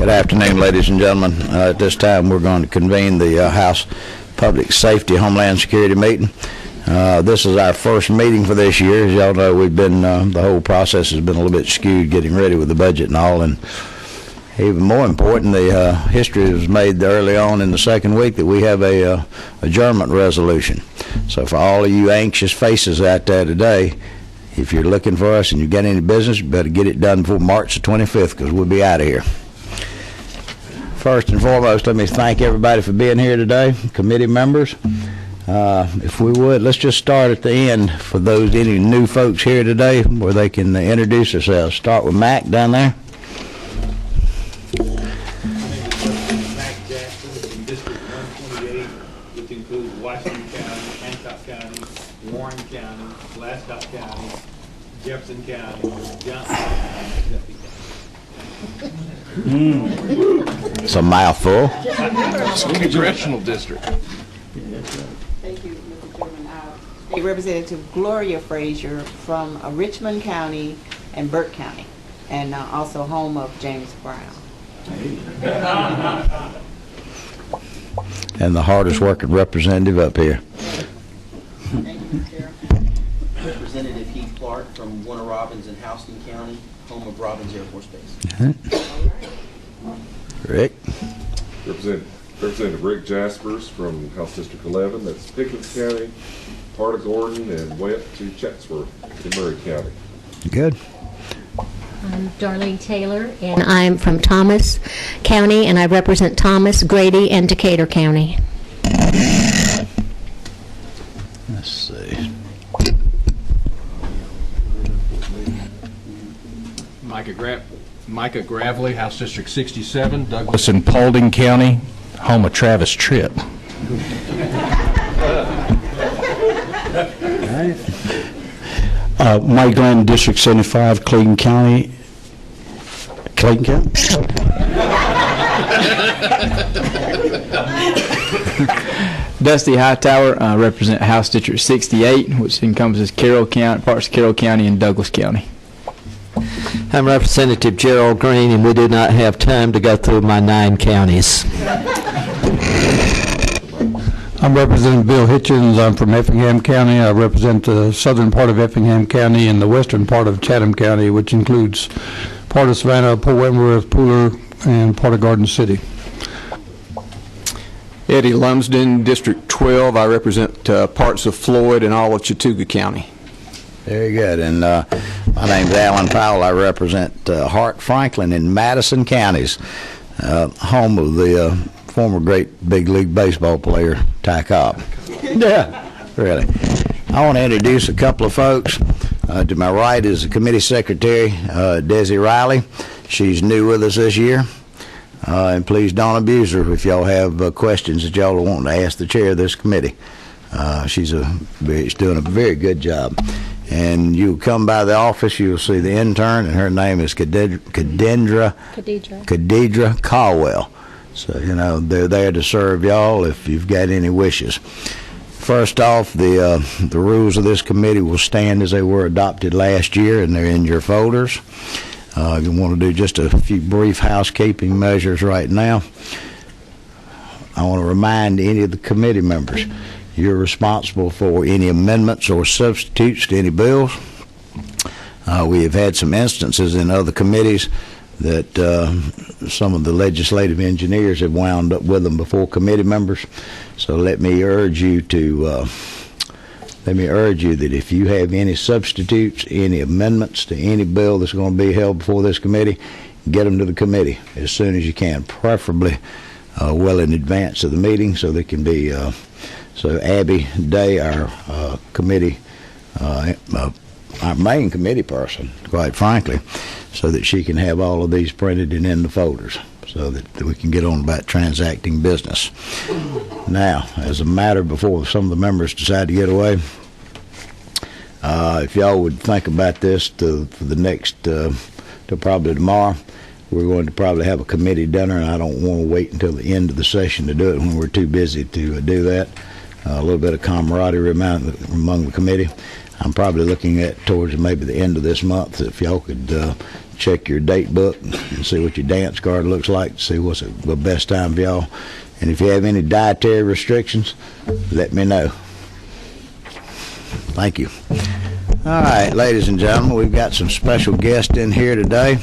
Good afternoon, ladies and gentlemen. At this time, we're going to convene the House Public Safety Homeland Security meeting. This is our first meeting for this year. As y'all know, we've been the whole process has been a little bit skewed, getting ready with the budget and all. And even more important, the history was made early on in the second week that we have a adjournment resolution. So for all of you anxious faces out there today, if you're looking for us and you got any business, you better get it done before March the 25th, because we'll be out of here. First and foremost, let me thank everybody for being here today, committee members. If we would, let's just start at the end for those any new folks here today where they can introduce themselves. Start with Mac down there. Mac Jackson from District 128, which includes Washington County, Hancock County, Warren County, Glasgow County, Jefferson County, Johnson County, and Duffy County. It's a mouthful. Congressional district. Thank you, Mr. Chairman. State Representative Gloria Frazier from Richmond County and Burke County, and also home of James Brown. And the hardest working representative up here. Thank you, Mr. Chair. Representative Heath Clark from Warner Robins in Houston County, home of Robins Air Force Base. Rick. Representative Rick Jaspers from House District 11, that's Pickens County, part of Gordon, and way up to Chatsworth in Murray County. Good. I'm Darlene Taylor, and I'm from Thomas County, and I represent Thomas, Grady, and Decatur County. Let's see. Micah Gravely, House District 67, Douglas and Paulding County, home of Travis Tripp. Mike Glenn, District 75, Clayton County. Clayton County? Dusty Hightower, represent House District 68, which encompasses Carroll County, parts of Carroll County and Douglas County. I'm Representative Gerald Green, and we do not have time to go through my 9 counties. I'm Representative Bill Hitchens. I'm from Effingham County. I represent the southern part of Effingham County and the western part of Chatham County, which includes part of Savannah, Port Wentworth, Pooler, and part of Garden City. Eddie Lumsden, District 12. I represent parts of Floyd and all of Chattooga County. Very good. And my name's Alan Powell. I represent Hart, Franklin, and Madison counties, home of the former great big league baseball player, Ty Cobb. Yeah, really. I want to introduce a couple of folks. To my right is the committee secretary, Desi Riley. She's new with us this year. And please don't abuse her if y'all have questions that y'all are wanting to ask the chair of this committee. She's doing a very good job. And you come by the office, you'll see the intern, and her name is Khadidra Caldwell. So, you know, they're there to serve y'all if you've got any wishes. First off, the rules of this committee will stand as they were adopted last year, and they're in your folders. If you want to do just a few brief housekeeping measures right now, I want to remind any of the committee members, you're responsible for any amendments or substitutes to any bills. We have had some instances in other committees that some of the legislative engineers have wound up with them before committee members. So let me urge you that if you have any substitutes, any amendments to any bill that's going to be held before this committee, get them to the committee as soon as you can, preferably well in advance of the meeting, so they can be. So Abby Day, our committee, our main committee person, quite frankly, so that she can have all of these printed and in the folders, so that we can get on about transacting business. Now, as a matter before some of the members decide to get away, if y'all would think about this for the next, to probably tomorrow, we're going to probably have a committee dinner, and I don't want to wait until the end of the session to do it when we're too busy to do that. A little bit of camaraderie among the committee. I'm probably looking at towards maybe the end of this month. If y'all could check your date book and see what your dance card looks like, see what's the best time for y'all. And if you have any dietary restrictions, let me know. Thank you. All right, ladies and gentlemen, we've got some special guests in here today.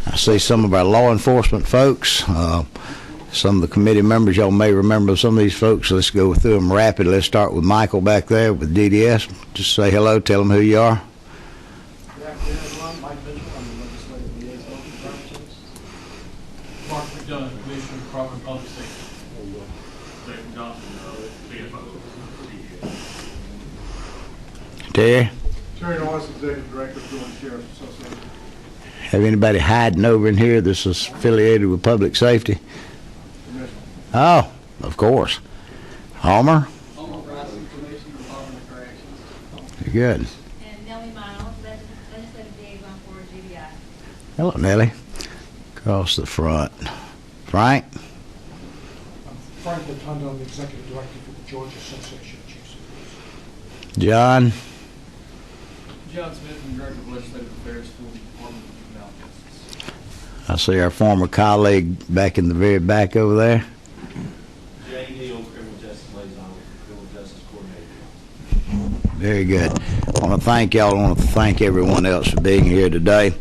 I see some of our law enforcement folks, some of the committee members. Y'all may remember some of these folks. Let's go through them rapidly. Let's start with Michael back there with DDS. Just say hello, tell them who you are. Good afternoon, everyone. Mike Mitchell, I'm the legislative liaison for Purchase. Mark McDonough, Commissioner of Department of Public Safety. Jason Johnson, CFO. Terry? Terry Norris, Executive Director of Georgia Sheriff's Association. Have anybody hiding over in here that's affiliated with public safety? Oh, of course. Homer? Homer Bryson, Commissioner, Department of Corrections. Very good. And Nellie Miles, legislative liaison for GDI. Hello, Nellie. Across the front. Frank? I'm Frank Rotundo, I'm the Executive Director for the Georgia Association of Chiefs of Police. John? John Smith, I'm Director of Legislative Affairs for the Department of Juvenile Justice. I see our former colleague back in the very back over there. Jay Neal, Criminal Justice Liaison with the Criminal Justice Coordinator. Very good. I want to thank y'all. I want to thank everyone else for being here today.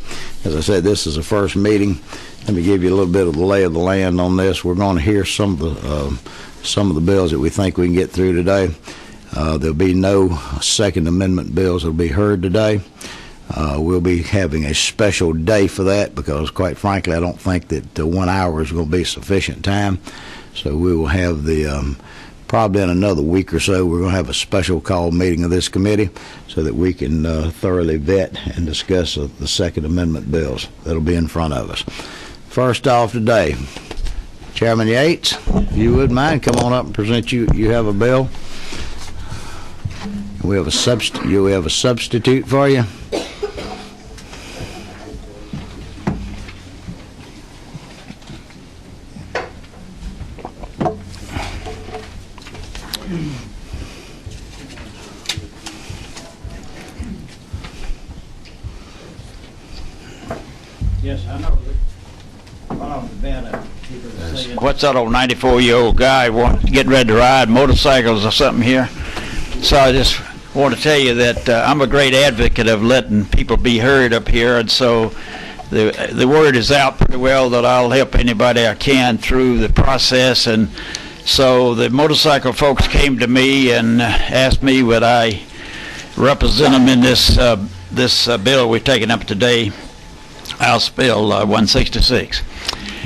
As I said, this is the first meeting. Let me give you a little bit of the lay of the land on this. We're going to hear some of the bills that we think we can get through today. There'll be no Second Amendment bills that will be heard today. We'll be having a special day for that because, quite frankly, I don't think that 1 hour is going to be sufficient time. So we will have the, probably in another week or so, we're going to have a special call meeting of this committee so that we can thoroughly vet and discuss the Second Amendment bills that'll be in front of us. First off today, Chairman Yates, if you would mind, come on up and present you. You have a bill. We have a substitute for you. Yes, I know. What's that old 94-year-old guy getting ready to ride motorcycles or something here? So I just want to tell you that I'm a great advocate of letting people be heard up here, and so the word is out pretty well that I'll help anybody I can through the process. And so the motorcycle folks came to me and asked me would I represent them in this bill we're taking up today, House Bill 166.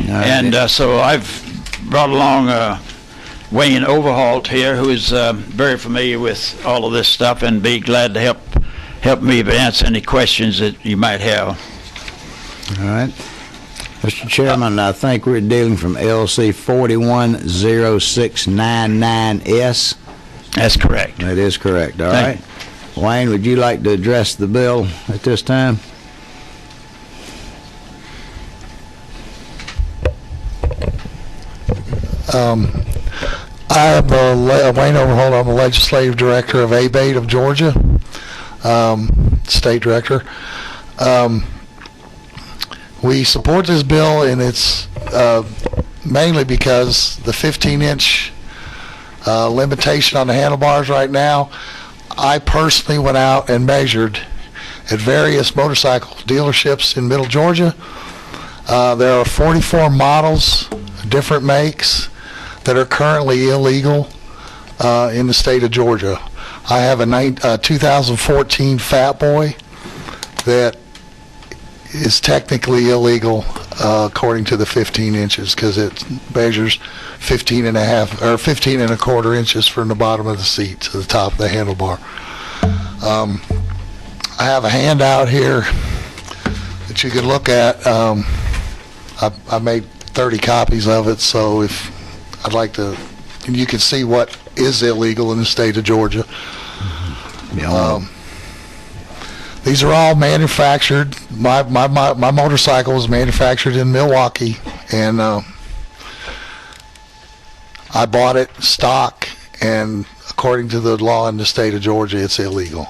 And so I've brought along Wayne Overholt here, who is very familiar with all of this stuff and be glad to help me answer any questions that you might have. All right. Mr. Chairman, I think we're dealing from LC 410699S. That's correct. That is correct. All right. Wayne, would you like to address the bill at this time? I am Wayne Overholt. I'm the Legislative Director of ABATE of Georgia, State Director. We support this bill, and it's mainly because the 15-inch limitation on the handlebars right now. I personally went out and measured at various motorcycle dealerships in Middle Georgia. There are 44 models, different makes, that are currently illegal in the state of Georgia. I have a 2014 Fat Boy that is technically illegal according to the 15 inches because it measures 15 and a half or 15 and a quarter inches from the bottom of the seat to the top of the handlebar. I have a handout here that you can look at. I made 30 copies of it, so if I'd like to, and you can see what is illegal in the state of Georgia. These are all manufactured. My motorcycle was manufactured in Milwaukee, and I bought it stock, and according to the law in the state of Georgia, it's illegal.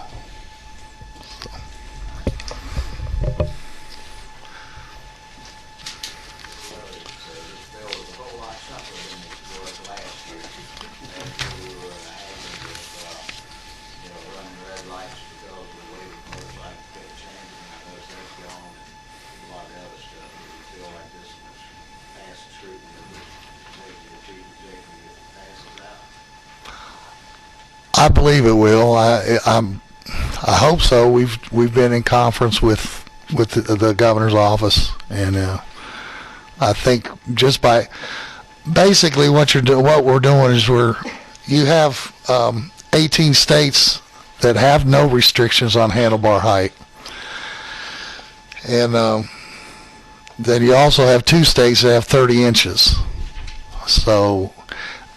I believe it will. I hope so. We've been in conference with the governor's office, and I think just by basically what we're doing is you have 18 states that have no restrictions on handlebar height, and then you also have 2 states that have 30 inches. So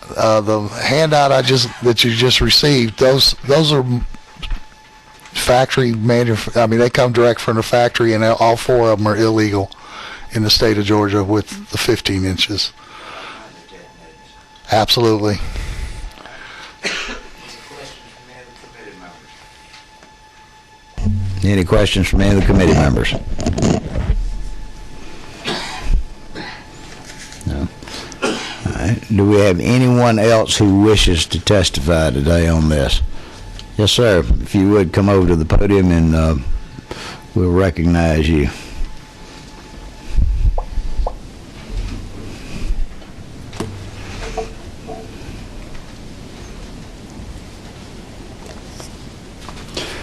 the handout that you just received, those are factory I mean, they come direct from the factory, and all 4 of them are illegal in the state of Georgia with the 15 inches. Absolutely. Any questions from any of the committee members? No. All right. Do we have anyone else who wishes to testify today on this? Yes, sir. If you would come over to the podium, and we'll recognize you.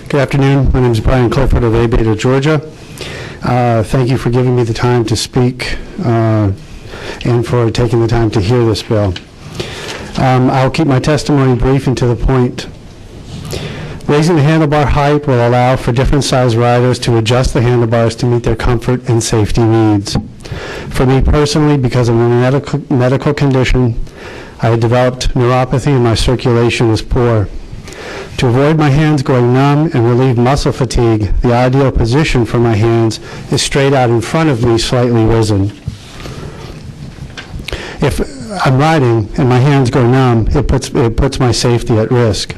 Good afternoon. My name is Brian Clifford of A Beta, Georgia. Thank you for giving me the time to speak and for taking the time to hear this bill. I'll keep my testimony brief and to the point. Raising the handlebar height will allow for different size riders to adjust the handlebars to meet their comfort and safety needs. For me personally, because of a medical condition, I had developed neuropathy and my circulation was poor. To avoid my hands going numb and relieve muscle fatigue, the ideal position for my hands is straight out in front of me, slightly risen. If I'm riding and my hands go numb, it puts my safety at risk.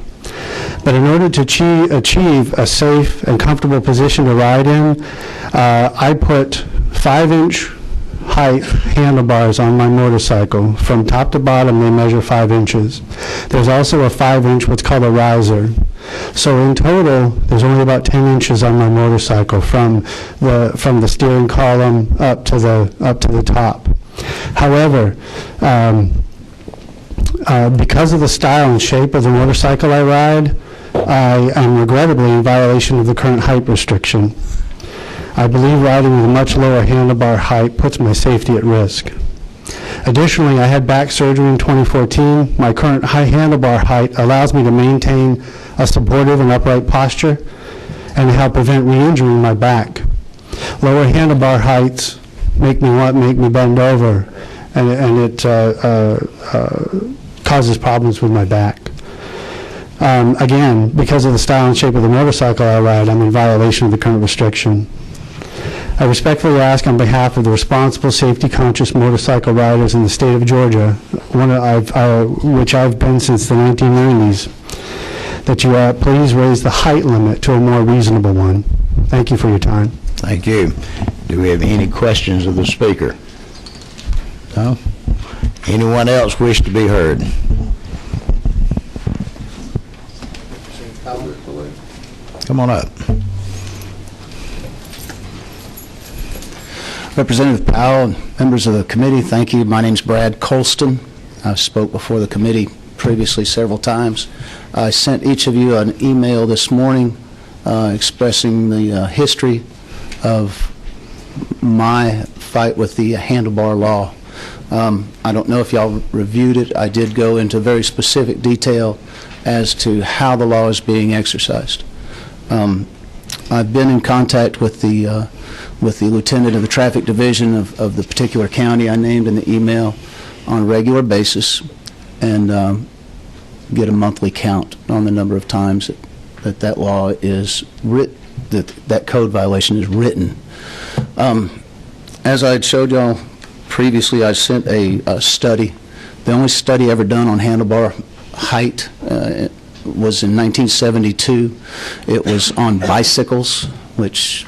But in order to achieve a safe and comfortable position to ride in, I put 5-inch height handlebars on my motorcycle. From top to bottom, they measure 5 inches. There's also a 5-inch, what's called a riser. So in total, there's only about 10 inches on my motorcycle from the steering column up to the top. However, because of the style and shape of the motorcycle I ride, I am regrettably in violation of the current height restriction. I believe riding with a much lower handlebar height puts my safety at risk. Additionally, I had back surgery in 2014. My current high handlebar height allows me to maintain a supportive and upright posture and to help prevent re-injuring my back. Lower handlebar heights make me bend over, and it causes problems with my back. Again, because of the style and shape of the motorcycle I ride, I'm in violation of the current restriction. I respectfully ask on behalf of the responsible, safety-conscious motorcycle riders in the state of Georgia, which I've been since the 1990s, that you please raise the height limit to a more reasonable one. Thank you for your time. Thank you. Do we have any questions of the speaker? No? Anyone else wish to be heard? Come on up. Representative Powell, members of the committee, thank you. My name's Brad Colston. I spoke before the committee previously several times. I sent each of you an email this morning expressing the history of my fight with the handlebar law. I don't know if y'all reviewed it. I did go into very specific detail as to how the law is being exercised. I've been in contact with the lieutenant of the traffic division of the particular county I named in the email on a regular basis, and get a monthly count on the number of times that law is that code violation is written. As I had showed y'all previously, I sent a study. The only study ever done on handlebar height was in 1972. It was on bicycles, which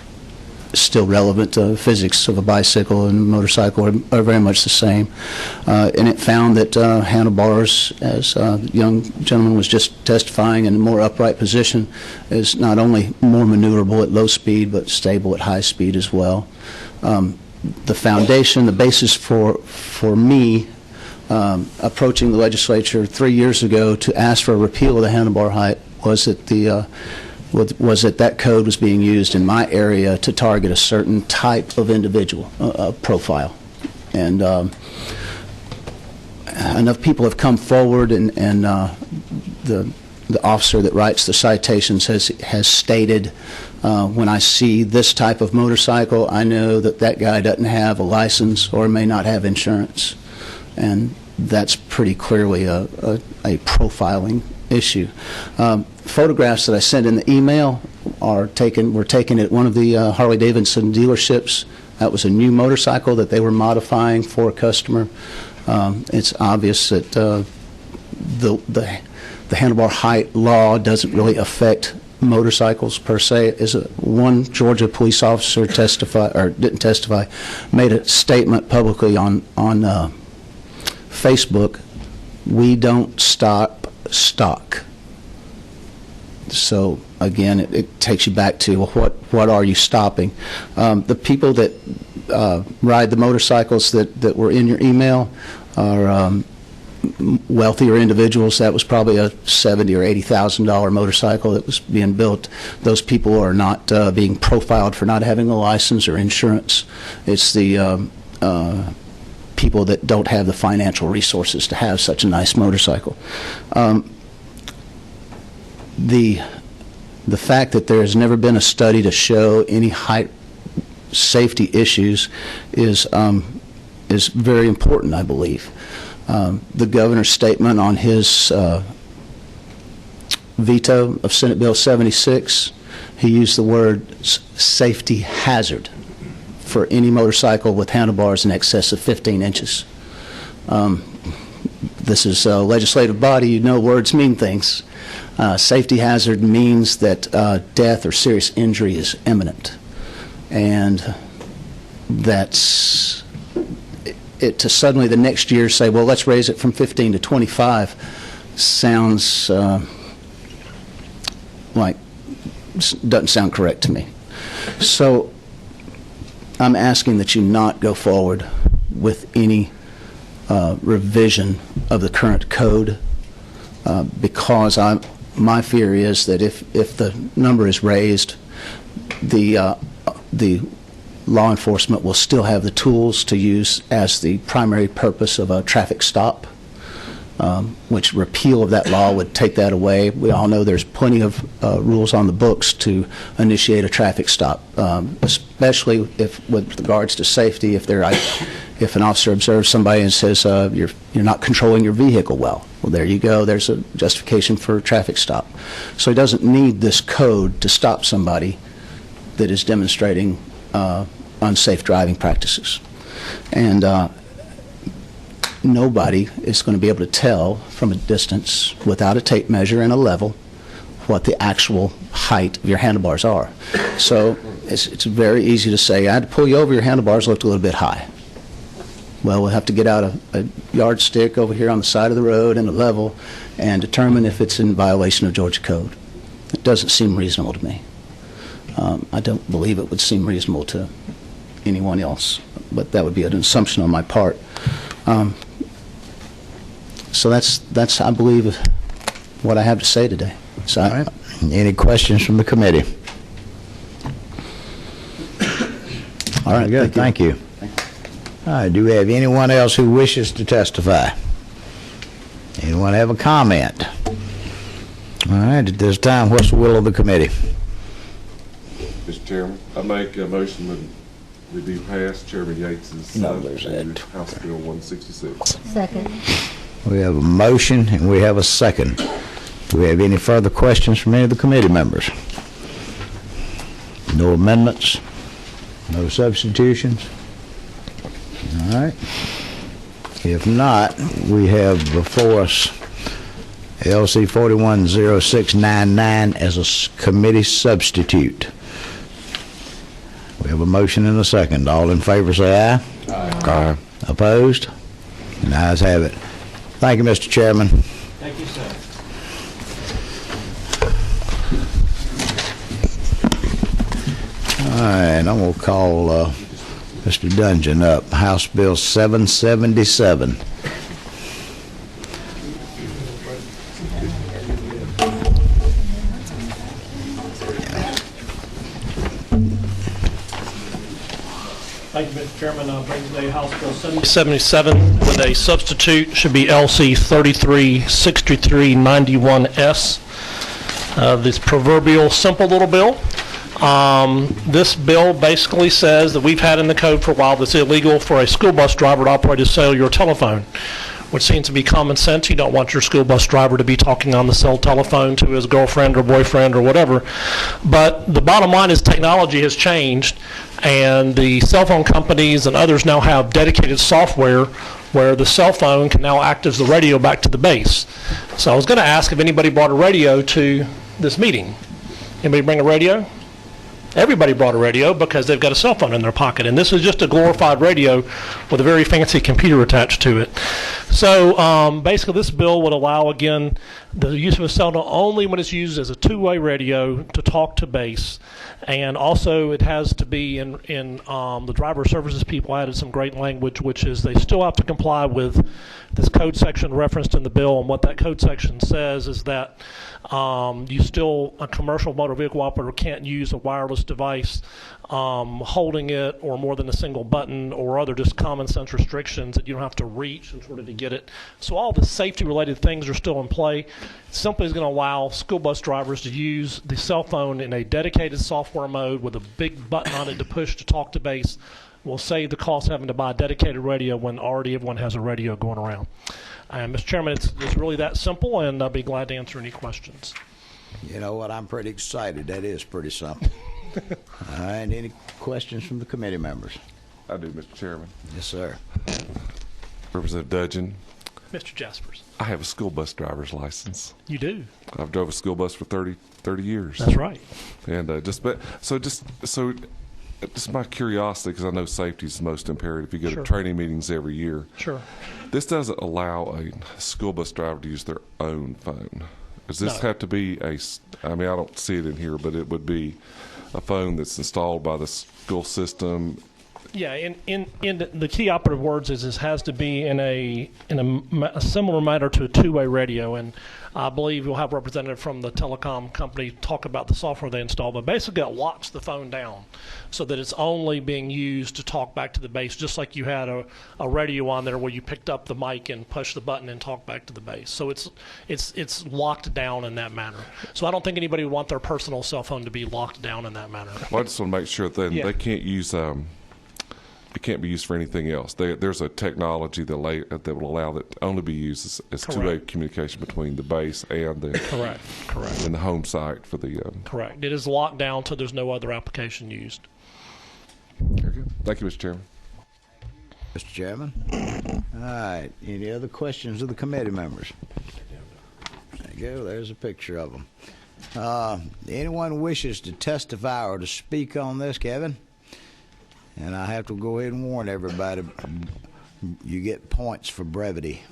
is still relevant. Physics of a bicycle and motorcycle are very much the same. And it found that handlebars, as the young gentleman was just testifying, in a more upright position is not only more maneuverable at low speed, but stable at high speed as well. The foundation, the basis for me approaching the legislature 3 years ago to ask for a repeal of the handlebar height was that that code was being used in my area to target a certain type of individual profile. And enough people have come forward, and the officer that writes the citations has stated, when I see this type of motorcycle, I know that that guy doesn't have a license or may not have insurance. And that's pretty clearly a profiling issue. Photographs that I sent in the email were taken at one of the Harley-Davidson dealerships. That was a new motorcycle that they were modifying for a customer. It's obvious that the handlebar height law doesn't really affect motorcycles per se. One Georgia police officer made a statement publicly on Facebook: "We don't stop stock." So again, it takes you back to, well, what are you stopping? The people that ride the motorcycles that were in your email are wealthier individuals. That was probably a $70,000 or $80,000 motorcycle that was being built. Those people are not being profiled for not having a license or insurance. It's the people that don't have the financial resources to have such a nice motorcycle. The fact that there has never been a study to show any height safety issues is very important, I believe. The governor's statement on his veto of Senate Bill 76, he used the word safety hazard for any motorcycle with handlebars in excess of 15 inches. This is a legislative body. You know words mean things. Safety hazard means that death or serious injury is imminent. And that's it. To suddenly the next year say, well, let's raise it from 15 to 25 sounds doesn't sound correct to me. So I'm asking that you not go forward with any revision of the current code, because my fear is that if the number is raised, the law enforcement will still have the tools to use as the primary purpose of a traffic stop, which repeal of that law would take that away. We all know there's plenty of rules on the books to initiate a traffic stop, especially with regards to safety. If an officer observes somebody and says you're not controlling your vehicle well there you go. There's a justification for a traffic stop. So he doesn't need this code to stop somebody that is demonstrating unsafe driving practices. And nobody is going to be able to tell from a distance without a tape measure and a level what the actual height of your handlebars are. So it's very easy to say, I had to pull you over, your handlebars looked a little bit high. Well, we'll have to get out a yardstick over here on the side of the road and a level and determine if it's in violation of Georgia code. It doesn't seem reasonable to me. I don't believe it would seem reasonable to anyone else, but that would be an assumption on my part. So that's I believe what I have to say today. So all right. Any questions from the committee? All right, good. Thank you. All right, do we have anyone else who wishes to testify? Anyone have a comment? All right, at this time, what's the will of the committee? Mr. Chairman, I make a motion that we be passed Chairman Yates's House Bill 166. Second. We have a motion and we have a second. Do we have any further questions from any of the committee members? No amendments? No substitutions? All right. If not, we have before us LC 410699 as a committee substitute. We have a motion and a second. All in favor say aye. Aye. Opposed? And ayes have it. Thank you, Mr. Chairman. Thank you, sir. All right, I'm going to call Mr. Dungeon up. House Bill 777. Thank you, Mr. Chairman. Brings today House Bill 7077 with a substitute, should be LC 336391S. This proverbial simple little bill. This bill basically says that we've had in the code for a while that it's illegal for a school bus driver to operate a cellular telephone, which seems to be common sense. You don't want your school bus driver to be talking on the cell telephone to his girlfriend or boyfriend or whatever. But the bottom line is technology has changed, and the cell phone companies and others now have dedicated software where the cell phone can now act as the radio back to the base. So I was going to ask if anybody brought a radio to this meeting. Anybody bring a radio? Everybody brought a radio because they've got a cell phone in their pocket, and this is just a glorified radio with a very fancy computer attached to it. So basically this bill would allow, again, the use of a cell phone only when it's used as a two-way radio to talk to base, and also it has to be in the driver services people added some great language, which is they still have to comply with this code section referenced in the bill, and what that code section says is that a commercial motor vehicle operator can't use a wireless device holding it or more than a single button or other just common sense restrictions that you don't have to reach in order to get it. So all the safety related things are still in play. It simply is going to allow school bus drivers to use the cell phone in a dedicated software mode with a big button on it to push to talk to base. Will save the cost of having to buy a dedicated radio when already everyone has a radio going around. Mr. Chairman, it's really that simple, and I'll be glad to answer any questions. You know what? I'm pretty excited. That is pretty simple. All right. Any questions from the committee members? I do, Mr. Chairman. Yes, sir. Representative Dudgeon. Mr. Jaspers. I have a school bus driver's license. You do? I've drove a school bus for 30 years. That's right. And just my curiosity, because I know safety is the most imperative. You go to training meetings every year. Sure. This doesn't allow a school bus driver to use their own phone. Does this have to be I don't see it in here, but it would be a phone that's installed by the school system. Yeah, in the key operative words is this has to be in a similar manner to a two-way radio, and I believe we'll have a representative from the telecom company talk about the software they install, but basically it locks the phone down so that it's only being used to talk back to the base, just like you had a radio on there where you picked up the mic and pushed the button and talked back to the base. So it's locked down in that manner. So I don't think anybody would want their personal cell phone to be locked down in that manner. Well, I just want to make sure that they can't use it can't be used for anything else. There's a technology that will allow that to only be used as two-way communication between the base and the correct and the home site for the correct. It is locked down so there's no other application used. Very good. Thank you, Mr. Chairman. Mr. Chairman. All right. Any other questions of the committee members? There you go. There's a picture of them. Anyone wishes to testify or to speak on this, Kevin? And I have to go ahead and warn everybody, you get points for brevity.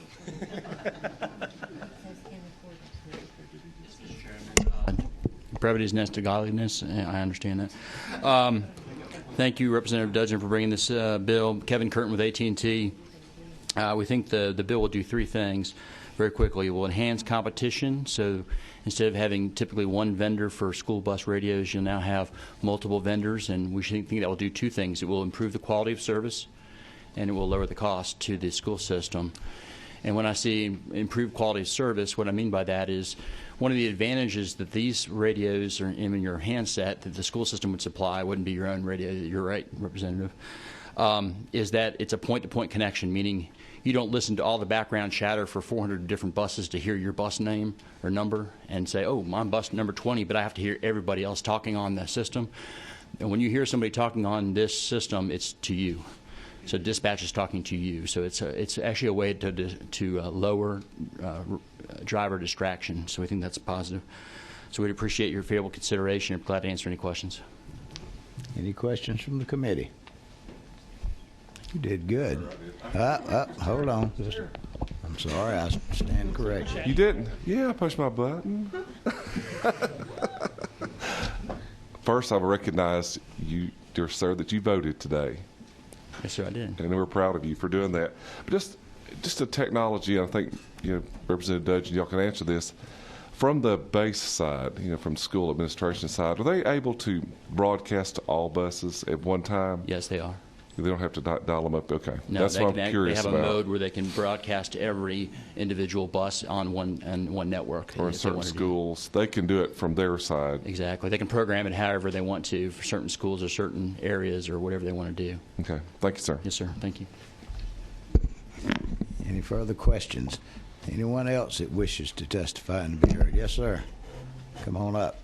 Brevity is next to godliness. I understand that. Thank you, Representative Dudgeon, for bringing this bill. Kevin Curtin with AT&T. We think the bill will do three things very quickly. It will enhance competition. So instead of having typically one vendor for school bus radios, you'll now have multiple vendors, and we think that will do two things. It will improve the quality of service, and it will lower the cost to the school system. And when I say improved quality of service, what I mean by that is one of the advantages that these radios are in your handset that the school system would supply, wouldn't be your own radio, you're right, Representative, is that it's a point-to-point connection, meaning you don't listen to all the background chatter for 400 different buses to hear your bus name or number and say, oh, I'm bus number 20, but I have to hear everybody else talking on the system. And when you hear somebody talking on this system, it's to you. So dispatch is talking to you. So it's actually a way to lower driver distraction. So we think that's positive. So we'd appreciate your favorable consideration. I'm glad to answer any questions. Any questions from the committee? You did good. Hold on. I'm sorry, I stand corrected. You didn't? Yeah, I pushed my button. First, I recognize you, dear sir, that you voted today. Yes, sir, I did. And we're proud of you for doing that. But just the technology, I think, Representative Dudgeon, y'all can answer this. From the base side, from school administration side, are they able to broadcast to all buses at one time? Yes, they are. They don't have to dial them up. Okay, No, that's what I'm curious they have about. a mode where they can broadcast to every individual bus on one network. Or in if they certain wanted to. schools, they can do it from their side. Exactly. They can program it however they want to for certain schools or certain areas or whatever they want to do. Okay, thank you, sir. Yes, sir. Thank you. Any further questions? Anyone else that wishes to testify and be heard? Yes, sir. Come on up.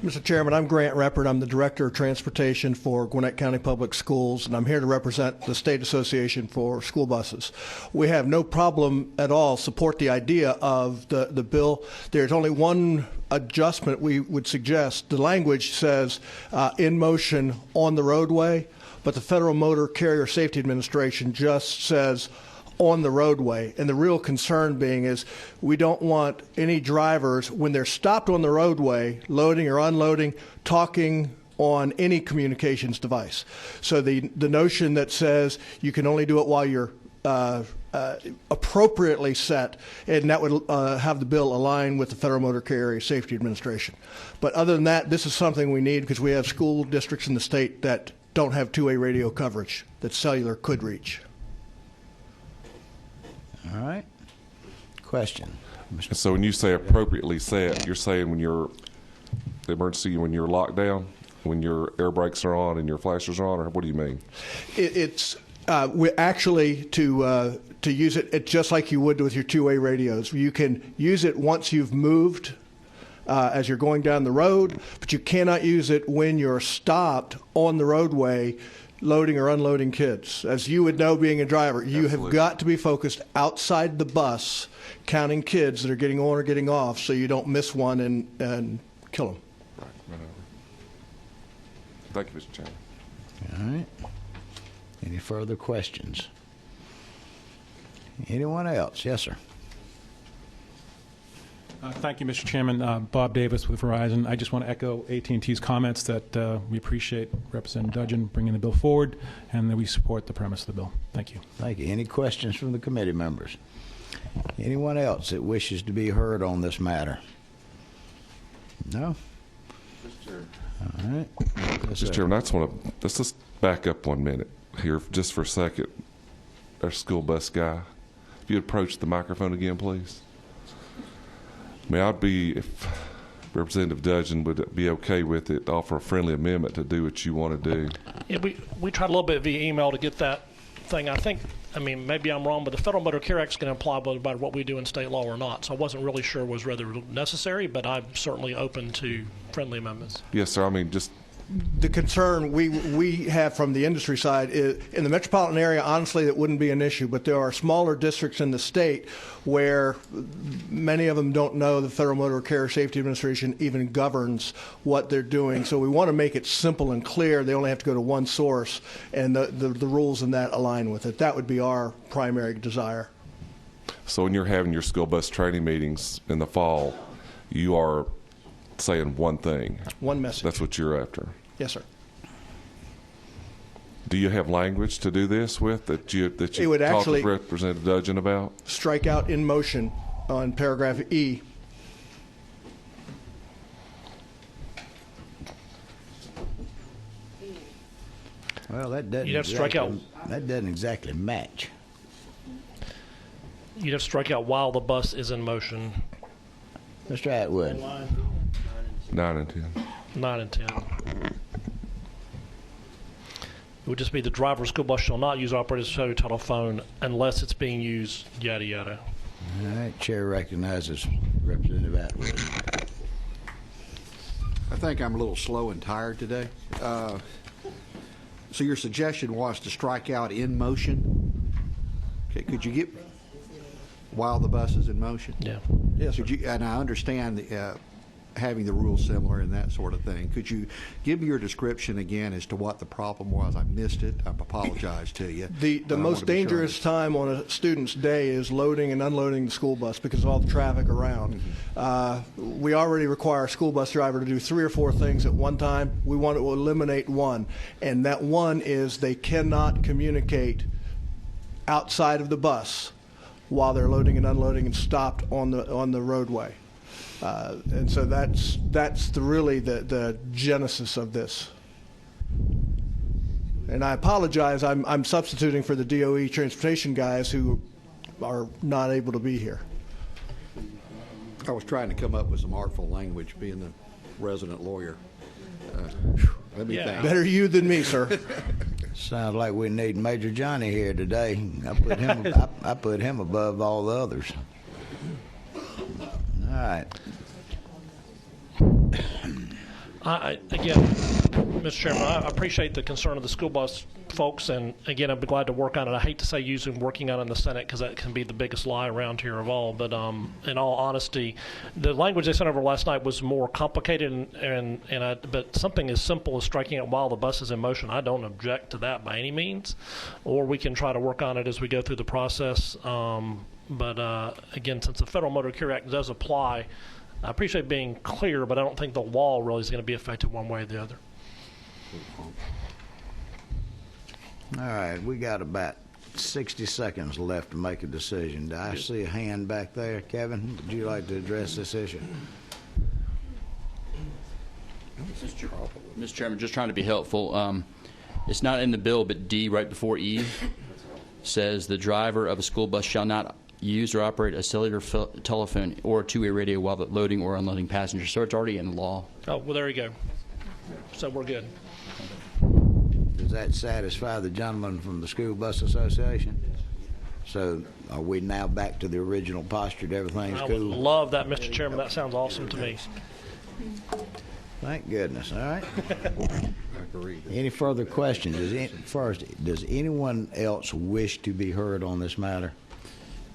Mr. Chairman, I'm Grant Reppert. I'm the Director of Transportation for Gwinnett County Public Schools, and I'm here to represent the State Association for School Buses. We have no problem at all support the idea of the bill. There's only one adjustment we would suggest. The language says in motion on the roadway, but the Federal Motor Carrier Safety Administration just says on the roadway. And the real concern being is we don't want any drivers, when they're stopped on the roadway, loading or unloading, talking on any communications device. So the notion that says you can only do it while you're appropriately set, and that would have the bill align with the Federal Motor Carrier Safety Administration. But other than that, this is something we need because we have school districts in the state that don't have two-way radio coverage that cellular could reach. All right. Question. So when you say appropriately set, you're saying when you're the emergency, when you're locked down, when your air brakes are on and your flashers are on, or what do you mean? It's we actually to use it just like you would with your two-way radios. You can use it once you've moved as you're going down the road, but you cannot use it when you're stopped on the roadway loading or unloading kids. As you would know, being a driver, you have got to be focused outside the bus, counting kids that are getting on or getting off, so you don't miss one and kill them. Right over. Thank you, Mr. Chairman. All right. Any further questions? Anyone else? Yes, sir. Thank you, Mr. Chairman. Bob Davis with Verizon. I just want to echo AT&T's comments that we appreciate Representative Dudgeon bringing the bill forward and that we support the premise of the bill. Thank you. Thank you. Any questions from the committee members? Anyone else that wishes to be heard on this matter? No? All right. Yes, Mr. Chairman, I just want to let's just back up 1 minute here just for a second. Our school bus guy, if you approach the microphone again, please. I mean, I'd be, if Representative Dudgeon would be okay with it, offer a friendly amendment to do what you want to do. Yeah, we tried a little bit via email to get that thing. I mean, maybe I'm wrong, but the Federal Motor Carrier Act is going to apply about what we do in state law or not. So I wasn't really sure was whether necessary, but I'm certainly open to friendly amendments. Yes, sir. I mean, just The concern we have from the industry side is in the metropolitan area, honestly, that wouldn't be an issue, but there are smaller districts in the state where many of them don't know the Federal Motor Carrier Safety Administration even governs what they're doing. So we want to make it simple and clear. They only have to go to one source, and the rules in that align with it. That would be our primary desire. so when you're having your school bus training meetings in the fall, you are saying one thing. One message. That's what you're after. Yes, sir. Do you have language to do this with that you It would talked actually with Representative Dudgeon about? Strike out in motion on paragraph E. Well, that doesn't. You'd have to strike out. That doesn't exactly match. You'd have to strike out while the bus is in motion. Mr. Atwood. 9 and 10. 9 and 10. It would just be the driver of school bus shall not use operator's cellular telephone unless it's being used, yada, yada. All right. Chair recognizes Representative Atwood. I think I'm a little slow and tired today. So your suggestion was to strike out in motion? Okay, could you get while the bus is in motion? Yeah. Yes, could you, and I understand having the rules similar and that sort of thing. Could you give me your description again as to what the problem was? I missed it. I apologize to you. The most dangerous time on a student's day is loading and unloading the school bus because of all the traffic around. We already require a school bus driver to do 3 or 4 things at one time. We want to eliminate one, and that one is they cannot communicate outside of the bus while they're loading and unloading and stopped on the roadway. And so that's really the genesis of this. And I apologize, I'm substituting for the DOE transportation guys who are not able to be here. I was trying to come up with some artful language, being the resident lawyer. Let me think. Better you than me, sir. Sounds like we need Major Johnny here today. I put him above all the others. All right. Again, Mr. Chairman, I appreciate the concern of the school bus folks, and again, I'd be glad to work on it. I hate to say using working on it in the Senate because that can be the biggest lie around here of all. But in all honesty, the language they sent over last night was more complicated, but something as simple as striking it while the bus is in motion, I don't object to that by any means. Or we can try to work on it as we go through the process. But again, since the Federal Motor Carrier Act does apply, I appreciate being clear, but I don't think the law really is going to be affected one way or the other. All right, we got about 60 seconds left to make a decision. Do I see a hand back there? Kevin, would you like to address this issue? Mr. Chairman, just trying to be helpful. It's not in the bill, but D, right before E, says the driver of a school bus shall not use or operate a cellular telephone or a two-way radio while loading or unloading passengers. So it's already in law. Oh, well, there you go. So we're good. Does that satisfy the gentleman from the School Bus Association? So are we now back to the original posture that everything's cool? I would love that, Mr. Chairman. That sounds awesome to me. Thank goodness. All right. Any further questions? Does anyone else wish to be heard on this matter?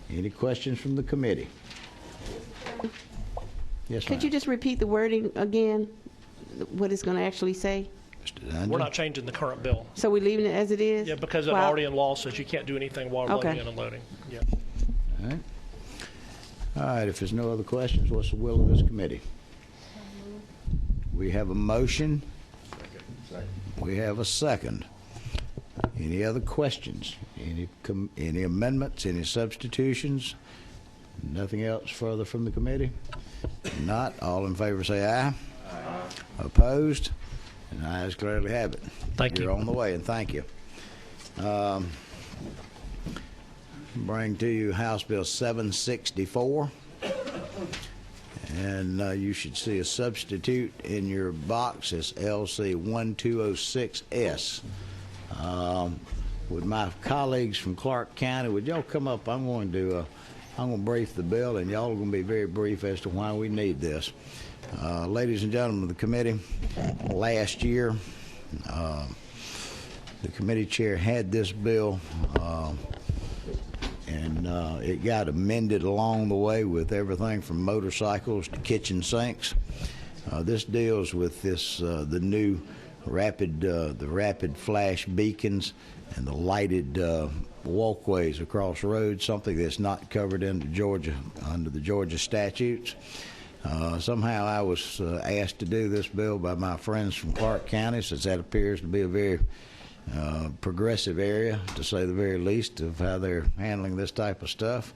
Any questions from the committee? Yes, Could you just repeat the wording again, what it's going to actually say? We're not changing the current bill. So we're leaving it as it is? Yeah, because it already in law says you can't do anything while loading and unloading. Yeah. All right. All right, if there's no other questions, what's the will of this committee? We have a motion. We have a second. Any other questions? Any amendments? Any substitutions? Nothing else further from the committee? Not. All in favor say aye. Aye. Opposed? And ayes clearly have it. Thank you. You're on the way, and thank you. Bring to you House Bill 764. And you should see a substitute in your box. It's LC 1206S. With my colleagues from Clark County, would y'all come up? I'm going to brief the bill, and y'all are going to be very brief as to why we need this. Ladies and gentlemen of the committee, last year, the committee chair had this bill, and it got amended along the way with everything from motorcycles to kitchen sinks. This deals with the new rapid flash beacons and the lighted walkways across roads, something that's not covered under the Georgia statutes. Somehow I was asked to do this bill by my friends from Clark County, since that appears to be a very progressive area, to say the very least, of how they're handling this type of stuff.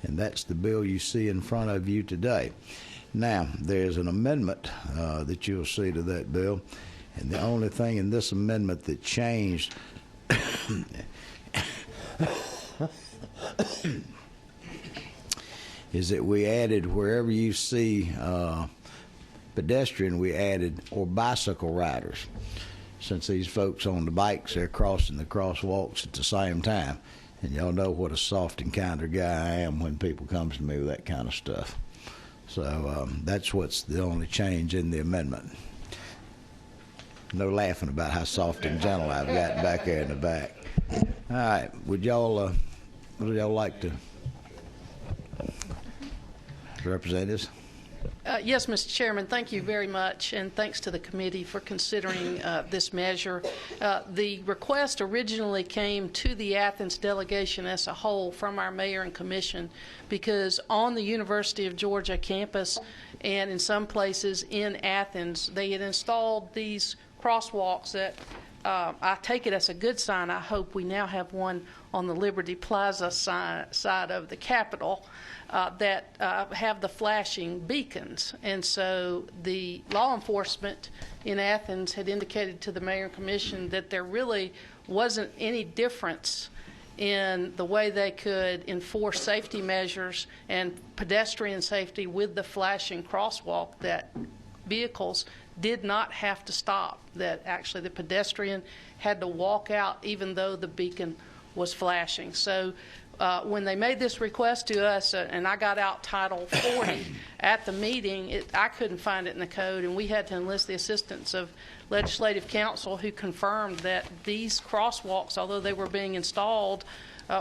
And that's the bill you see in front of you today. Now, there's an amendment that you'll see to that bill, and the only thing in this amendment that changed is that we added, wherever you see pedestrian, we added, or bicycle riders. Since these folks on the bikes, they're crossing the crosswalks at the same time. And y'all know what a soft and kinder guy I am when people comes to me with that kind of stuff. So that's what's the only change in the amendment. No laughing about how soft and gentle I've got back there in the back. All right, would y'all like to, representatives? Yes, Mr. Chairman, thank you very much, and thanks to the committee for considering this measure. The request originally came to the Athens delegation as a whole from our mayor and commission, because on the University of Georgia campus and in some places in Athens, they had installed these crosswalks that I take it as a good sign. I hope we now have one on the Liberty Plaza side of the Capitol that have the flashing beacons. And so the law enforcement in Athens had indicated to the mayor and commission that there really wasn't any difference in the way they could enforce safety measures and pedestrian safety with the flashing crosswalk, that vehicles did not have to stop, that actually the pedestrian had to walk out even though the beacon was flashing. So when they made this request to us, and I got out Title 40 at the meeting, I couldn't find it in the code, and we had to enlist the assistance of legislative counsel, who confirmed that these crosswalks, although they were being installed,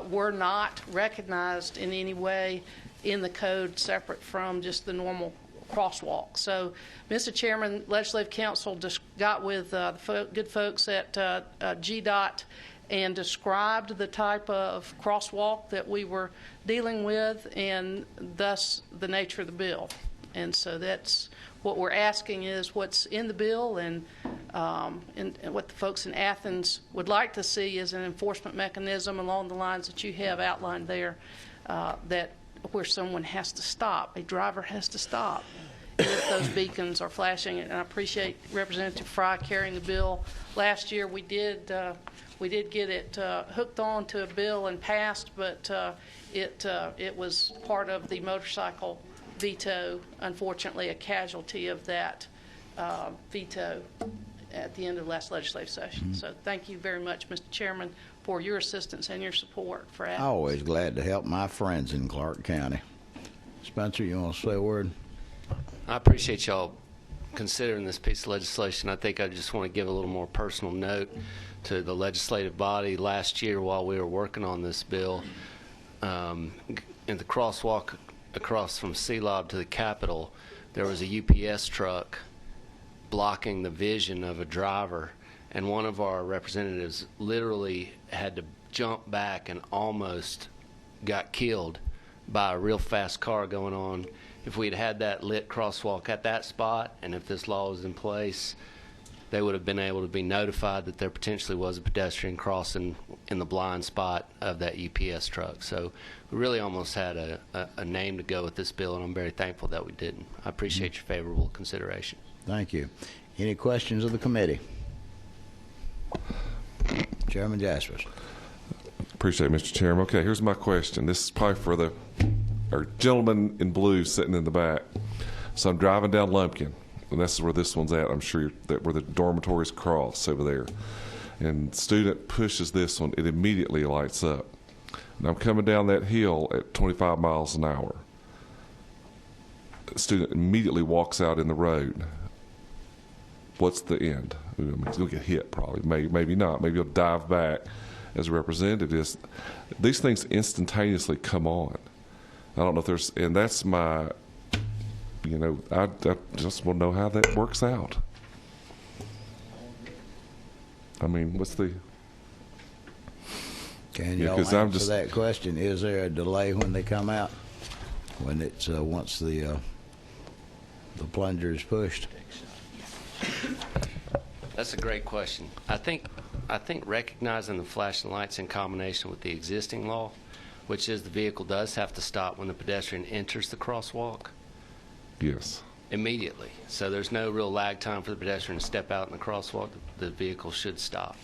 were not recognized in any way in the code separate from just the normal crosswalk. So, Mr. Chairman, legislative counsel just got with the good folks at GDOT and described the type of crosswalk that we were dealing with, and thus the nature of the bill. And so that's what we're asking, is what's in the bill, and what the folks in Athens would like to see is an enforcement mechanism along the lines that you have outlined there, that where someone has to stop, a driver has to stop if those beacons are flashing. And I appreciate Representative Fry carrying the bill. Last year we did get it hooked on to a bill and passed, but it was part of the motorcycle veto, unfortunately a casualty of that veto at the end of last legislative session. So thank you very much, Mr. Chairman, for your assistance and your support for Athens. Always glad to help my friends in Clark County. Spencer, you want to say a word? I appreciate y'all considering this piece of legislation. I think I just want to give a little more personal note to the legislative body. Last year, while we were working on this bill, in the crosswalk across from C-Lob to the Capitol, there was a UPS truck blocking the vision of a driver, and one of our representatives literally had to jump back and almost got killed by a real fast car going on. If we'd had that lit crosswalk at that spot, and if this law was in place, they would have been able to be notified that there potentially was a pedestrian crossing in the blind spot of that UPS truck. So we really almost had a name to go with this bill, and I'm very thankful that we didn't. I appreciate your favorable consideration. Thank you. Any questions of the committee? Chairman Jaspers. Appreciate it, Mr. Chairman. Okay, here's my question. This is probably for our gentleman in blue sitting in the back. So I'm driving down Lumpkin, and this is where this one's at. I'm sure that where the dormitories cross over there. And student pushes this one, it immediately lights up. And I'm coming down that hill at 25 miles an hour. The student immediately walks out in the road. What's the end? I mean, he's going to get hit probably. Maybe not. Maybe he'll dive back. As a representative, these things instantaneously come on. I don't know if there's, and that's my, I just want to know how that works out. I mean, what's the? Can y'all answer that question? Is there a delay when they come out? When it's once the plunger is pushed? That's a great question. I think recognizing the flashing lights in combination with the existing law, which is the vehicle does have to stop when the pedestrian enters the crosswalk. Yes. Immediately. So there's no real lag time for the pedestrian to step out in the crosswalk. The vehicle should stop.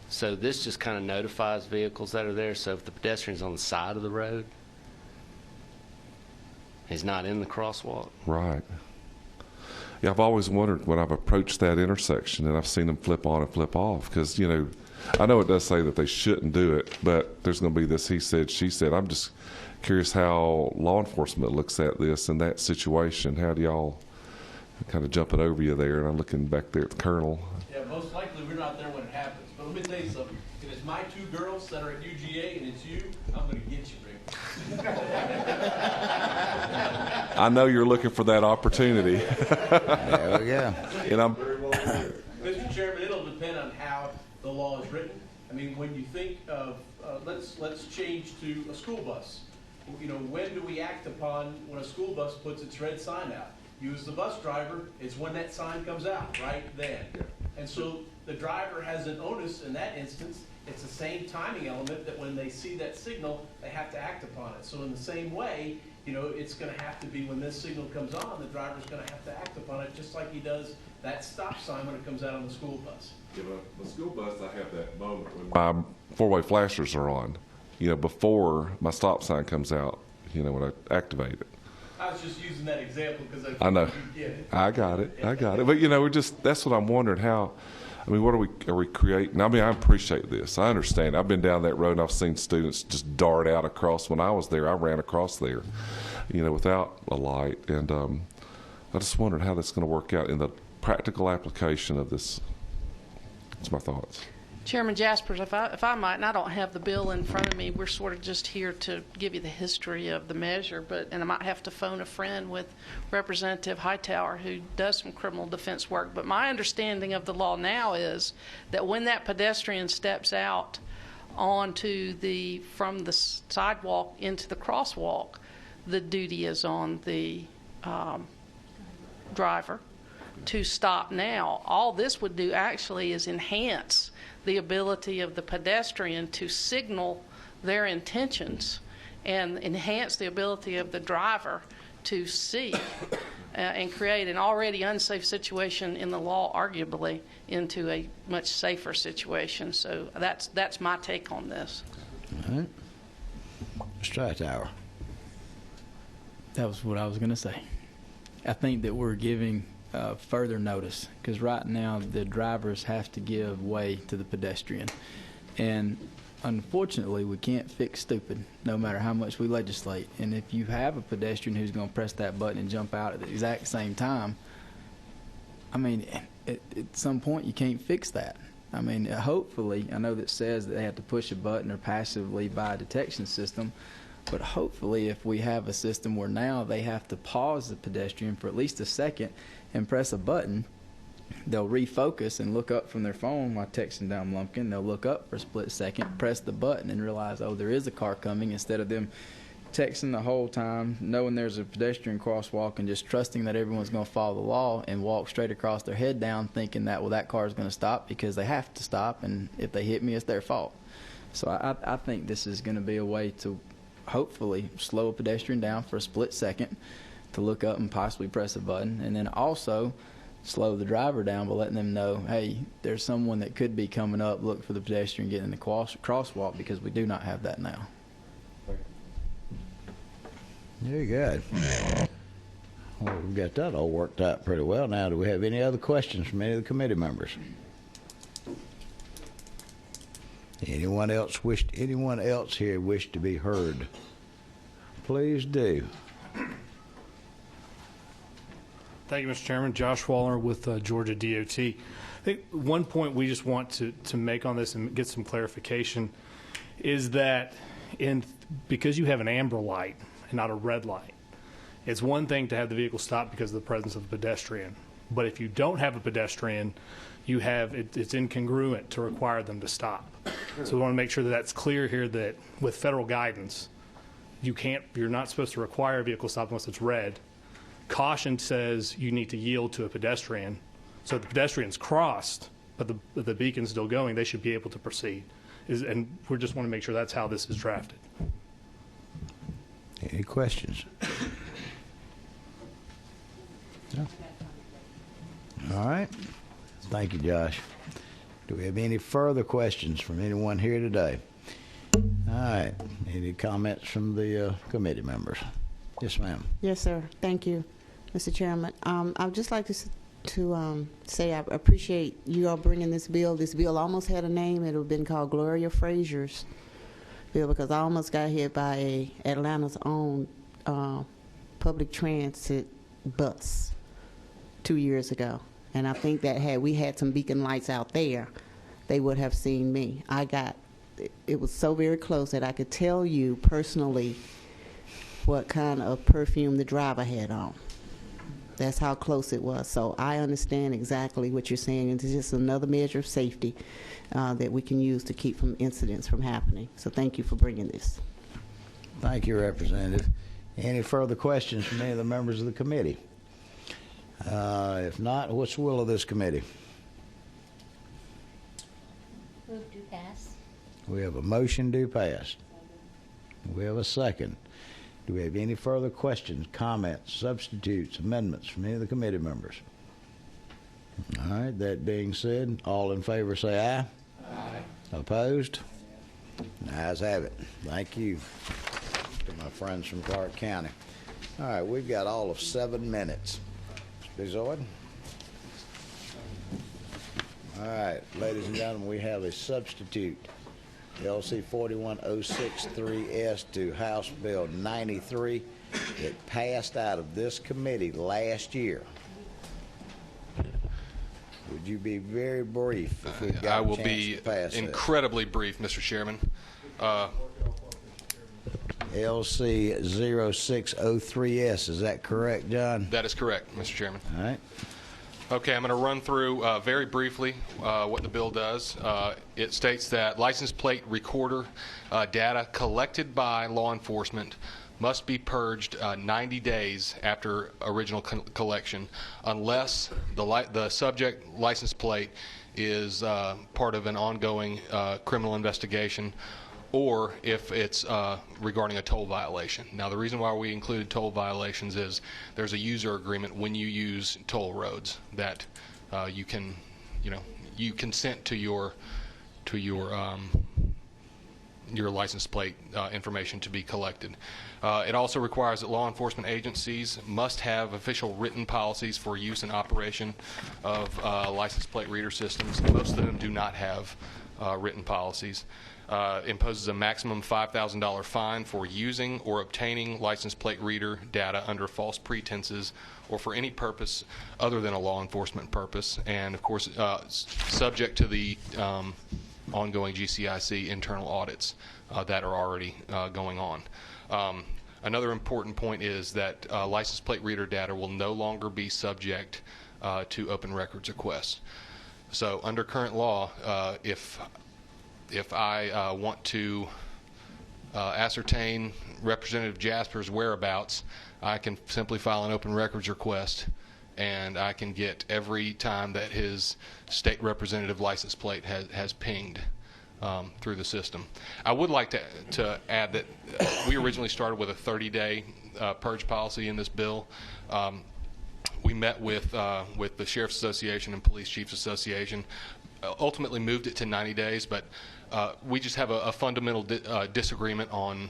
So this just kind of notifies vehicles that are there. So if the pedestrian's on the side of the road, he's not in the crosswalk. Right. Yeah, I've always wondered when I've approached that intersection and I've seen them flip on and flip off, because, I know it does say that they shouldn't do it, but there's going to be this he said, she said. I'm just curious how law enforcement looks at this in that situation. How do y'all kind of jumping over you there? And I'm looking back there at the colonel. Yeah, most likely we're not there when it happens. But let me tell you something. If it's my two girls that are at UGA and it's you, I'm going to get you, Rick. I know you're looking for that opportunity. There we go. And I'm. Mr. Chairman, it'll depend on how the law is written. I mean, when you think of, let's change to a school bus. When do we act upon when a school bus puts its red sign out? You as the bus driver, it's when that sign comes out, right then. And so the driver has an onus in that instance. It's the same timing element that when they see that signal, they have to act upon it. So in the same way, you know, it's going to have to be when this signal comes on, the driver's going to have to act upon it, just like he does that stop sign when it comes out on the school bus. Yeah, but the school bus, I have that moment when my four-way flashers are on, you know, before my stop sign comes out, you know, when I activate it. I was just using that example because I know. You get it. I got it. But, you know, that's what I'm wondering how, I mean, what are we creating? I mean, I appreciate this. I understand. I've been down that road and I've seen students just dart out across. When I was there, I ran across there, you know, without a light. And I just wondered how that's going to work out in the practical application of this. That's my thoughts. Chairman Jaspers, if I might, and I don't have the bill in front of me, we're sort of just here to give you the history of the measure, and I might have to phone a friend with Representative Hightower who does some criminal defense work. But my understanding of the law now is that when that pedestrian steps out onto from the sidewalk into the crosswalk, the duty is on the driver to stop now. All this would do actually is enhance the ability of the pedestrian to signal their intentions and enhance the ability of the driver to see and create an already unsafe situation in the law, arguably, into a much safer situation. So that's my take on this. All right. Mr. Hightower. That was what I was going to say. I think that we're giving further notice, because right now the drivers have to give way to the pedestrian, and unfortunately we can't fix stupid no matter how much we legislate. And if you have a pedestrian who's going to press that button and jump out at the exact same time, I mean, at some point you can't fix that. I mean, hopefully, I know that says that they have to push a button or passively by a detection system, but hopefully if we have a system where now they have to pause the pedestrian for at least a second and press a button, they'll refocus and look up from their phone while texting down Lumpkin. They'll look up for a split second, press the button, and realize, oh, there is a car coming, instead of them texting the whole time, knowing there's a pedestrian crosswalk and just trusting that everyone's going to follow the law and walk straight across their head down, thinking that, well, that car is going to stop because they have to stop, and if they hit me, it's their fault. So I think this is going to be a way to hopefully slow a pedestrian down for a split second, to look up and possibly press a button, and then also slow the driver down by letting them know, hey, there's someone that could be coming up, look for the pedestrian getting in the crosswalk, because we do not have that now. Very good. Well, we've got that all worked out pretty well now. Do we have any other questions from any of the committee members? Anyone else here wish to be heard? Please do. Thank you, Mr. Chairman. Josh Waller with Georgia DOT. I think one point we just want to make on this and get some clarification is that because you have an amber light and not a red light, it's one thing to have the vehicle stop because of the presence of a pedestrian. But if you don't have a pedestrian, it's incongruent to require them to stop. So we want to make sure that that's clear here, that with federal guidance, you're not supposed to require a vehicle stop unless it's red. Caution says you need to yield to a pedestrian. So if the pedestrian's crossed, but the beacon's still going, they should be able to proceed. And we just want to make sure that's how this is drafted. Any questions? No. All right. Thank you, Josh. Do we have any further questions from anyone here today? All right. Any comments from the committee members? Yes, ma'am. Yes, sir. Thank you, Mr. Chairman. I would just like to say I appreciate you all bringing this bill. This bill almost had a name. It would have been called Gloria Frazier's bill, because I almost got hit by Atlanta's own public transit bus 2 years ago. And I think that had we had some beacon lights out there, they would have seen me. It was so very close that I could tell you personally what kind of perfume the driver had on. That's how close it was. So I understand exactly what you're saying, and it's just another measure of safety that we can use to keep incidents from happening. So thank you for bringing this. Thank you, Representative. Any further questions from any of the members of the committee? If not, what's the will of this committee? Move to pass. We have a motion to pass. We have a second. Do we have any further questions, comments, substitutes, amendments from any of the committee members? All right, that being said, all in favor say aye. Aye. Opposed? Ayes have it. Thank you to my friends from Clark County. All right, we've got all of 7 minutes. Mr. Bizoid? All right, ladies and gentlemen, we have a substitute, LC 41063S to House Bill 93. It passed out of this committee last year. Would you be very brief if we've got I will a chance be to pass incredibly brief, Mr. Chairman. LC 0603S, is that correct, John? That is correct, Mr. Chairman. All right. Okay, I'm going to run through very briefly what the bill does. It states that license plate recorder data collected by law enforcement must be purged 90 days after original collection unless the subject license plate is part of an ongoing criminal investigation or if it's regarding a toll violation. Now, the reason why we included toll violations is there's a user agreement when you use toll roads that you consent to your license plate information to be collected. It also requires that law enforcement agencies must have official written policies for use and operation of license plate reader systems. Most of them do not have written policies. Imposes a maximum $5,000 fine for using or obtaining license plate reader data under false pretenses or for any purpose other than a law enforcement purpose, and of course subject to the ongoing GCIC internal audits that are already going on. Another important point is that license plate reader data will no longer be subject to open records requests. So under current law, if I want to ascertain Representative Jasper's whereabouts, I can simply file an open records request, and I can get every time that his state representative license plate has pinged through the system. I would like to add that we originally started with a 30-day purge policy in this bill. We met with the Sheriff's Association and Police Chiefs Association, ultimately moved it to 90 days, but we just have a fundamental disagreement on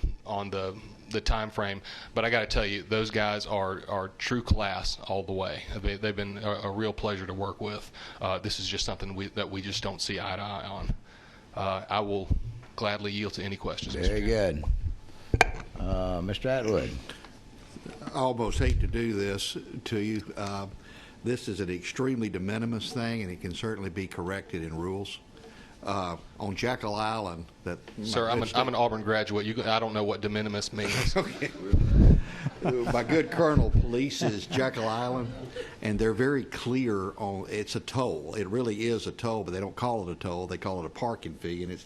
the time frame. But I got to tell you, those guys are true class all the way. They've been a real pleasure to work with. This is just something that we just don't see eye to eye on. I will gladly yield to any questions. Very good. Mr. Atwood. I almost hate to do this to you. This is an extremely de minimis thing, and it can certainly be corrected in rules. On Jekyll Island, Sir, I'm an Auburn graduate. I don't know what de minimis means. Okay. My good colonel polices Jekyll Island, and they're very clear on it's a toll. It really is a toll, but they don't call it a toll. They call it a parking fee, and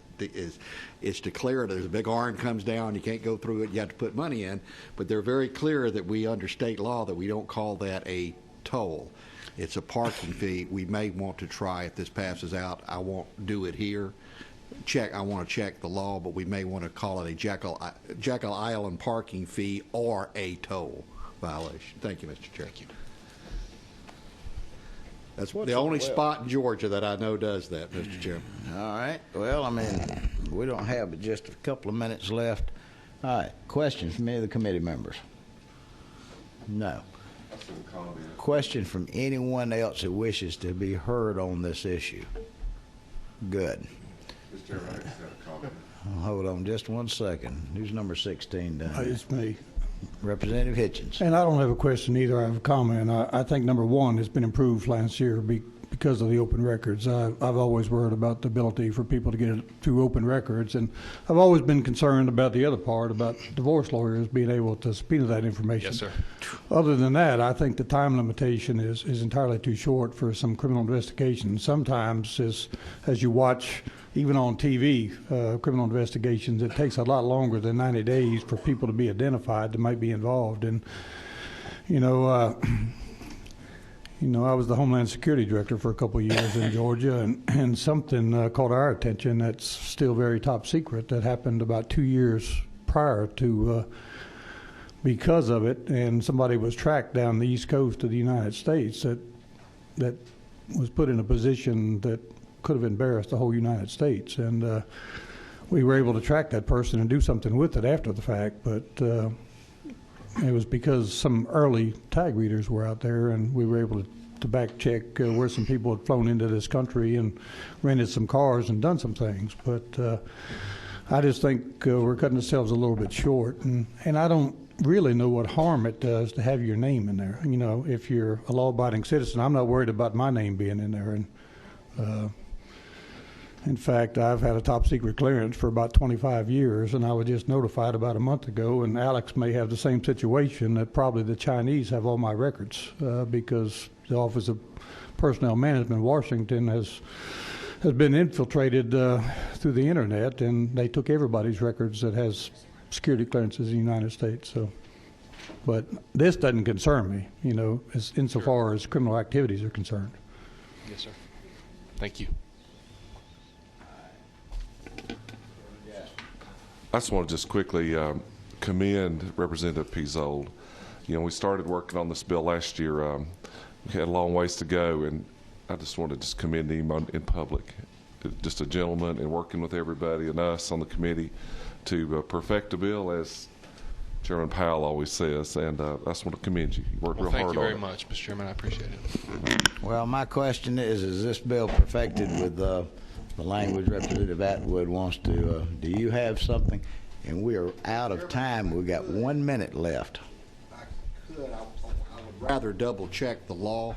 it's declared. There's a big arm comes down. You can't go through it. You have to put money in. But they're very clear that we under state law that we don't call that a toll. It's a parking fee. We may want to try if this passes out. I won't do it here. I want to check the law, but we may want to call it a Jekyll Island parking fee or a toll violation. Thank you, Mr. Chair. Thank you. That's the only spot in Georgia that I know does that, Mr. Chairman. All right. Well, I mean, we don't have but just a couple of minutes left. All right. Questions from any of the committee members? No. Question from anyone else who wishes to be heard on this issue? Good. Mr. Chairman, I just have a comment. Hold on just 1 second. Who's number 16 down there? It's me. Representative Hitchens. And I don't have a question either. I have a comment. I think number one has been improved last year because of the open records. I've always worried about the ability for people to get it through open records, and I've always been concerned about the other part, about divorce lawyers being able to subpoena that information. Yes, sir. Other than that, I think the time limitation is entirely too short for some criminal investigation. Sometimes, as you watch, even on TV, criminal investigations, it takes a lot longer than 90 days for people to be identified that might be involved. And, You know, I was the Homeland Security Director for a couple of years in Georgia, and something caught our attention that's still very top secret that happened about 2 years prior to because of it, and somebody was tracked down the East Coast of the United States that was put in a position that could have embarrassed the whole United States. And we were able to track that person and do something with it after the fact, but it was because some early tag readers were out there, and we were able to back check where some people had flown into this country and rented some cars and done some things. But I just think we're cutting ourselves a little bit short, and I don't really know what harm it does to have your name in there. You know, if you're a law-abiding citizen, I'm not worried about my name being in there. And in fact, I've had a top-secret clearance for about 25 years, and I was just notified about a month ago, and Alex may have the same situation, that probably the Chinese have all my records because the Office of Personnel Management in Washington has been infiltrated through the internet, and they took everybody's records that has security clearances in the United States. So, but this doesn't concern me, you know, insofar as criminal activities are concerned. Yes, sir. Thank you. I just want to quickly commend Representative Pizzold. You know, we started working on this bill last year. We had a long ways to go, and I just want to commend him in public. Just a gentleman, and working with everybody and us on the committee to perfect a bill, as Chairman Powell always says, and I just want to commend you. You worked real hard on it. Thank you very much, Mr. Chairman. I appreciate it. Well, my question is this bill perfected with the language Representative Atwood wants to, do you have something? And we are out of time. We've got 1 minute left. I would rather double check the law,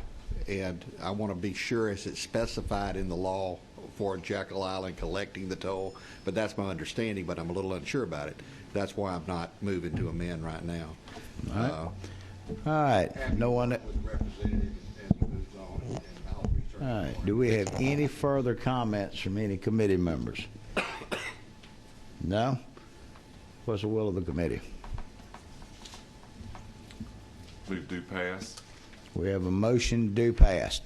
and I want to be sure as it's specified in the law for Jekyll Island collecting the toll, but that's my understanding, but I'm a little unsure about it. That's why I'm not moving to amend right now. All right. All right. No one. All right. Do we have any further comments from any committee members? No? What's the will of the committee? Move do pass. We have a motion do pass.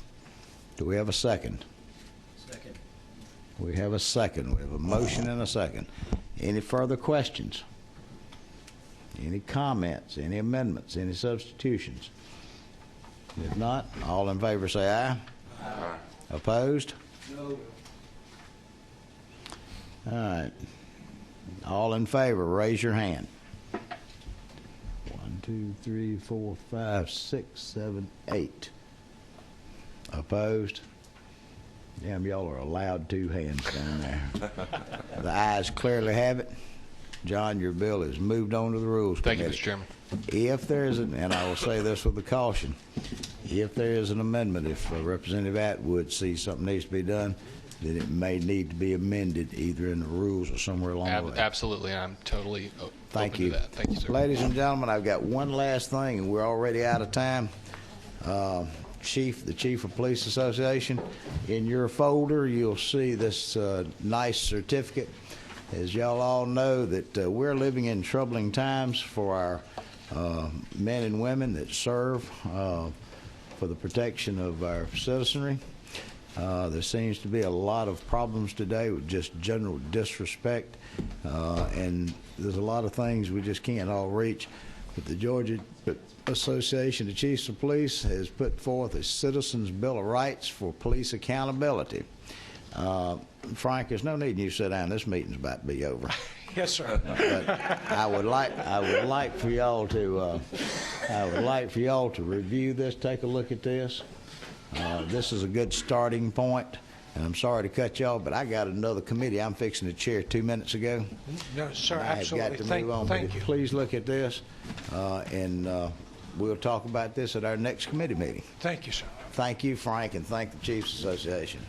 Do we have a second? Second. We have a second. We have a motion and a second. Any further questions? Any comments? Any amendments? Any substitutions? If not, all in favor say aye. Aye. Opposed? No. All right. All in favor, raise your hand. 1, 2, 3, 4, 5, 6, 7, 8. Opposed? Damn, y'all are allowed 2 hands down there. The ayes clearly have it. John, your bill is moved on to the Rules Committee. Thank you, Mr. Chairman. If there is an, and I will say this with a caution, if there is an amendment, if Representative Atwood sees something needs to be done, then it may need to be amended either in the rules or somewhere along the way. Absolutely. I'm totally Thank open you. to that. Thank you, sir. Ladies and gentlemen, I've got one last thing, and we're already out of time. The Chief of Police Association, in your folder, you'll see this nice certificate. As y'all all know, that we're living in troubling times for our men and women that serve for the protection of our citizenry. There seems to be a lot of problems today with just general disrespect, and there's a lot of things we just can't all reach. But the Georgia Association of Chiefs of Police has put forth a Citizens Bill of Rights for police accountability. Frank, there's no need you to sit down. This meeting's about to be over. Yes, sir. But I would like for y'all to review this, take a look at this. This is a good starting point, and I'm sorry to cut y'all, but I got another committee I'm fixing to chair 2 minutes ago. No, sir, I have absolutely. got to move on. Thank you. Please look at this, and we'll talk about this at our next committee meeting. Thank you, sir. Thank you, Frank, and thank the Chiefs Association.